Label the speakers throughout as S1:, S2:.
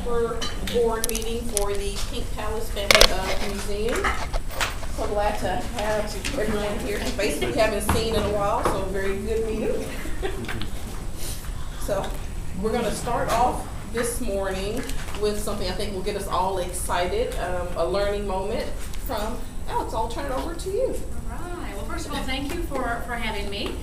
S1: super board meeting for the Pink Palace Family Museum. So glad to have everyone here. Basically haven't seen in a while, so a very good meeting. So we're going to start off this morning with something I think will get us all excited, a learning moment from Alex. I'll turn it over to you.
S2: All right. Well, first of all, thank you for having me.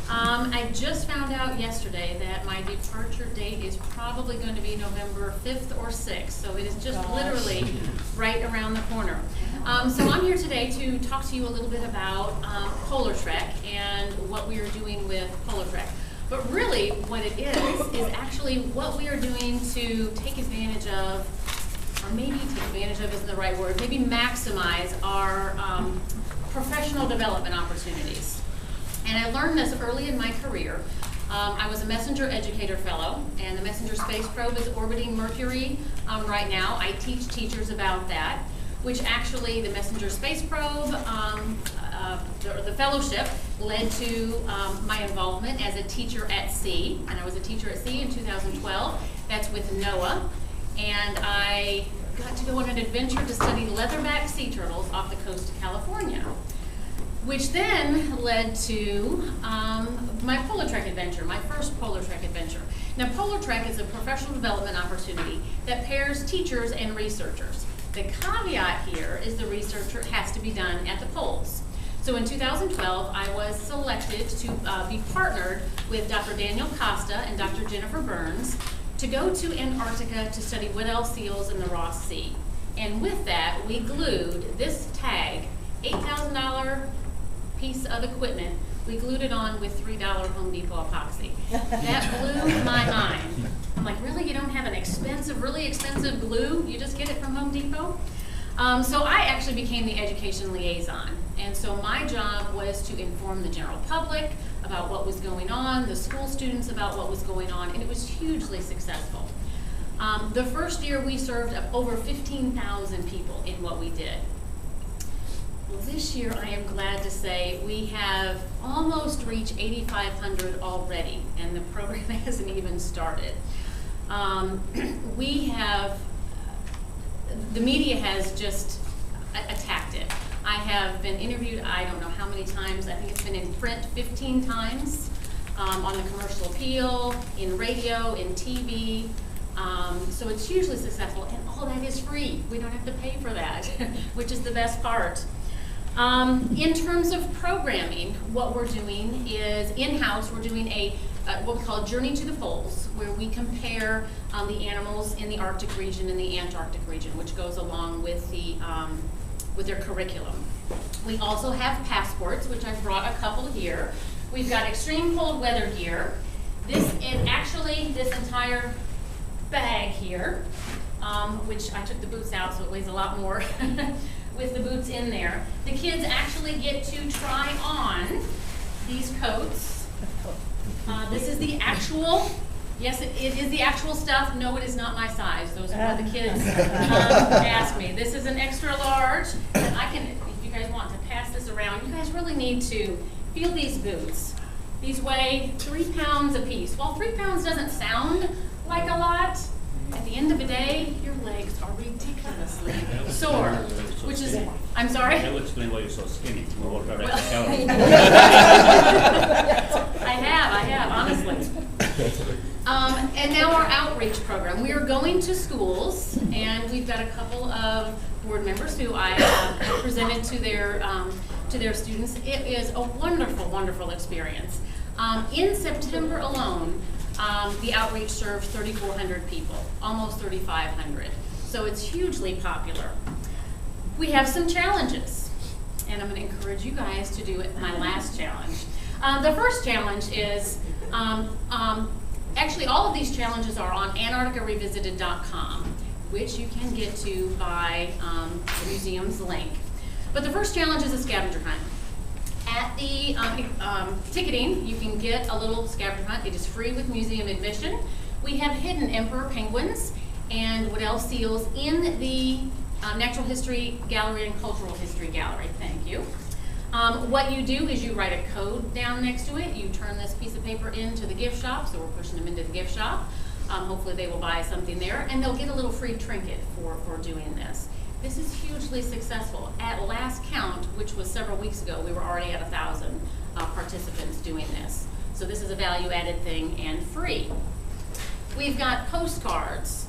S2: I just found out yesterday that my departure date is probably going to be November 5th or 6th, so it is just literally right around the corner. So I'm here today to talk to you a little bit about Polartrec and what we are doing with Polartrec. But really what it is actually what we are doing to take advantage of, or maybe take advantage of isn't the right word, maybe maximize our professional development opportunities. And I learned this early in my career. I was a messenger educator fellow, and the messenger space probe is orbiting Mercury right now. I teach teachers about that, which actually the messenger space probe, the fellowship led to my involvement as a teacher at sea, and I was a teacher at sea in 2012. That's with NOAA, and I got to go on an adventure to study leatherback sea turtles off the coast of California, which then led to my Polartrec adventure, my first Polartrec adventure. Now, Polartrec is a professional development opportunity that pairs teachers and researchers. The caveat here is the researcher has to be done at the poles. So in 2012, I was selected to be partnered with Dr. Daniel Costa and Dr. Jennifer Burns to go to Antarctica to study Weddell seals in the Ross Sea. And with that, we glued this tag, $8,000 piece of equipment, we glued it on with $3 Home Depot epoxy. That blew my mind. I'm like, really? You don't have an expensive, really expensive glue? You just get it from Home Depot? So I actually became the Education Liaison. And so my job was to inform the general public about what was going on, the school students about what was going on, and it was hugely successful. The first year we served over 15,000 people in what we did. Well, this year I am glad to say we have almost reached 8,500 already, and the program hasn't even started. The media has just attacked it. I have been interviewed, I don't know how many times, I think it's been in print 15 times, on the commercial appeal, in radio, in TV. So it's hugely successful, and all that is free. We don't have to pay for that, which is the best part. In terms of programming, what we're doing is in-house, we're doing what we call Journey to the Poles, where we compare the animals in the Arctic region and the Antarctic region, which goes along with their curriculum. We also have passports, which I've brought a couple here. We've got extreme cold weather gear. This is actually this entire bag here, which I took the boots out, so it weighs a lot more. With the boots in there. The kids actually get to try on these coats. This is the actual, yes, it is the actual stuff. No, it is not my size. Those are what the kids asked me. This is an extra large, and I can, if you guys want to pass this around, you guys really need to feel these boots. These weigh 3 pounds a piece. While 3 pounds doesn't sound like a lot, at the end of the day, your legs are ridiculously sore, which is, I'm sorry?
S3: That would explain why you're so skinny.
S2: I have, honestly. And now our outreach program. We are going to schools, and we've got a couple of board members who I presented to their students. It is a wonderful, wonderful experience. In September alone, the outreach served 3,400 people, almost 3,500. So it's hugely popular. We have some challenges, and I'm going to encourage you guys to do it. My last challenge. The first challenge is, actually all of these challenges are on AntarcticaRevisited.com, which you can get to by the museum's link. But the first challenge is a scavenger hunt. At the ticketing, you can get a little scavenger hunt. It is free with museum admission. We have hidden emperor penguins and Weddell seals in the Natural History Gallery and Cultural History Gallery. Thank you. What you do is you write a code down next to it. You turn this piece of paper into the gift shop, so we're pushing them into the gift shop. Hopefully they will buy something there, and they'll get a little free trinket for doing this. This is hugely successful. At last count, which was several weeks ago, we were already at 1,000 participants doing this. So this is a value-added thing and free. We've got postcards.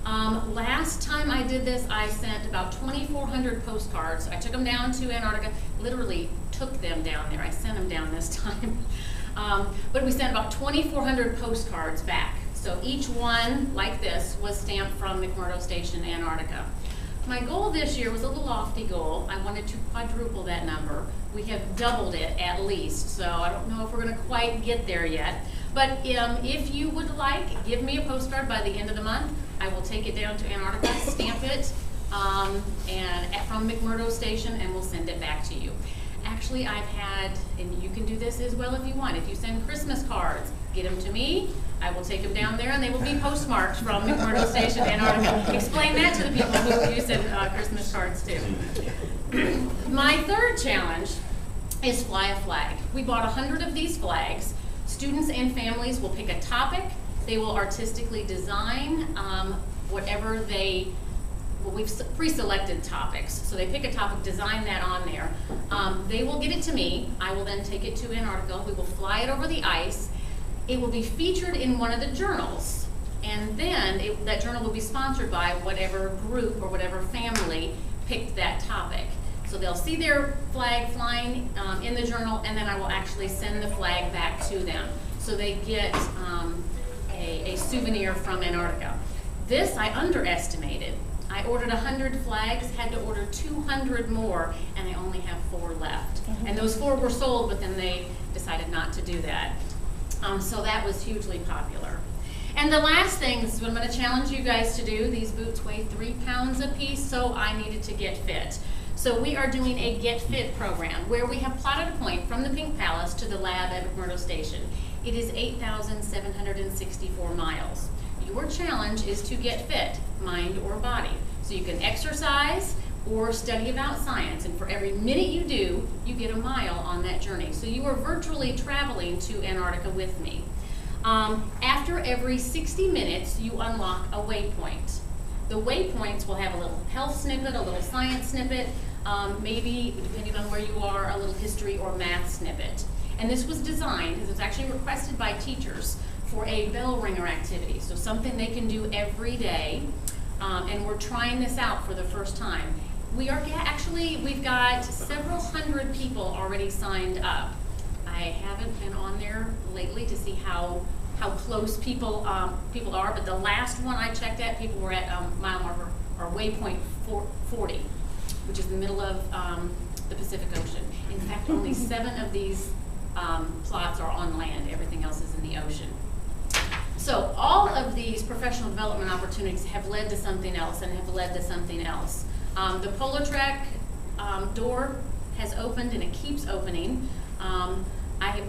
S2: Last time I did this, I sent about 2,400 postcards. I took them down to Antarctica, literally took them down there. I sent them down this time. But we sent about 2,400 postcards back. So each one, like this, was stamped from McMurdo Station, Antarctica. My goal this year was a little lofty goal. I wanted to quadruple that number. We have doubled it at least, so I don't know if we're going to quite get there yet. But if you would like, give me a postcard by the end of the month. I will take it down to Antarctica, stamp it, and from McMurdo Station, and we'll send it back to you. Actually, I've had, and you can do this as well if you want, if you send Christmas cards, get them to me, I will take them down there, and they will be postmarked from McMurdo Station, Antarctica. Explain that to the people who you send Christmas cards to. My third challenge is fly a flag. We bought 100 of these flags. Students and families will pick a topic. They will artistically design whatever they, well, we've pre-selected topics. So they pick a topic, design that on there. They will get it to me. I will then take it to Antarctica. We will fly it over the ice. It will be featured in one of the journals. And then that journal will be sponsored by whatever group or whatever family picked that topic. So they'll see their flag flying in the journal, and then I will actually send the flag back to them. So they get a souvenir from Antarctica. This I underestimated. I ordered 100 flags, had to order 200 more, and I only have 4 left. And those 4 were sold, but then they decided not to do that. So that was hugely popular. And the last thing, this is what I'm going to challenge you guys to do. These boots weigh 3 pounds a piece, so I needed to get fit. So we are doing a Get Fit program where we have plotted a point from the Pink Palace to the lab at McMurdo Station. It is 8,764 miles. Your challenge is to get fit, mind or body. So you can exercise or study about science, and for every minute you do, you get a mile on that journey. So you are virtually traveling to Antarctica with me. After every 60 minutes, you unlock a waypoint. The waypoints will have a little health snippet, a little science snippet, maybe, depending on where you are, a little history or math snippet. And this was designed, it was actually requested by teachers for a bell ringer activity, so something they can do every day, and we're trying this out for the first time. We've got several hundred people already signed up. I haven't been on there lately to see how close people are, but the last one I checked at, people were at mile marker, or waypoint 40, which is the middle of the Pacific Ocean. In fact, only 7 of these plots are on land, everything else is in the ocean. So all of these professional development opportunities have led to something else and have led to something else. The Polartrec door has opened and it keeps opening.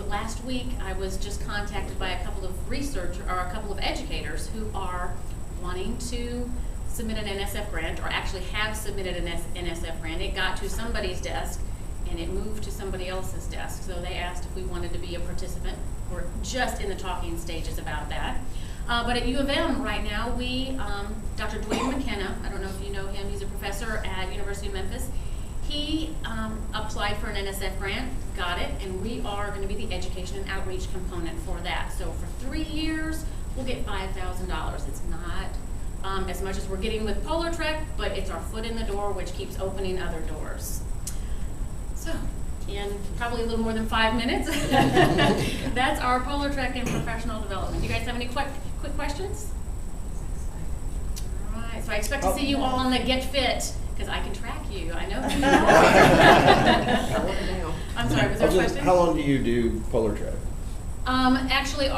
S2: Last week I was just contacted by a couple of educators who are wanting to submit an NSF grant, or actually have submitted an NSF grant. It got to somebody's desk and it moved to somebody else's desk. So they asked if we wanted to be a participant. We're just in the talking stages about that. But at U of M right now, Dr. Dwayne McKenna, I don't know if you know him, he's a professor at University of Memphis. He applied for an NSF grant, got it, and we are going to be the education and outreach component for that. So for 3 years, we'll get $5,000. It's not as much as we're getting with Polartrec, but it's our foot in the door, which keeps opening other doors. So, in probably a little more than 5 minutes, that's our Polartrec and professional development. Do you guys have any quick questions? All right, so I expect to see you all on the Get Fit, because I can track you. I know who you are. I'm sorry, was there a question?
S3: How long do you do Polartrec?
S2: Actually,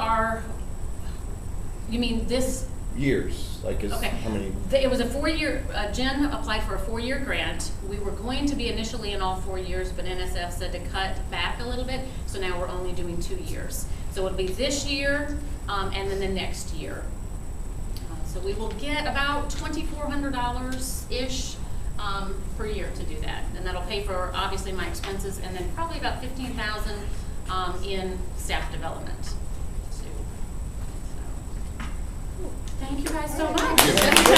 S2: you mean this?
S3: Years, like
S2: okay.
S3: How many?
S2: It was a 4-year, Jen applied for a 4-year grant. We were going to be initially in all 4 years, but NSF said to cut back a little bit, so now we're only doing 2 years. So it'll be this year, and then the next year. So we will get about $2,400-ish per year to do that. And that'll pay for, obviously, my expenses, and then probably about $15,000 in staff development. Thank you guys so much.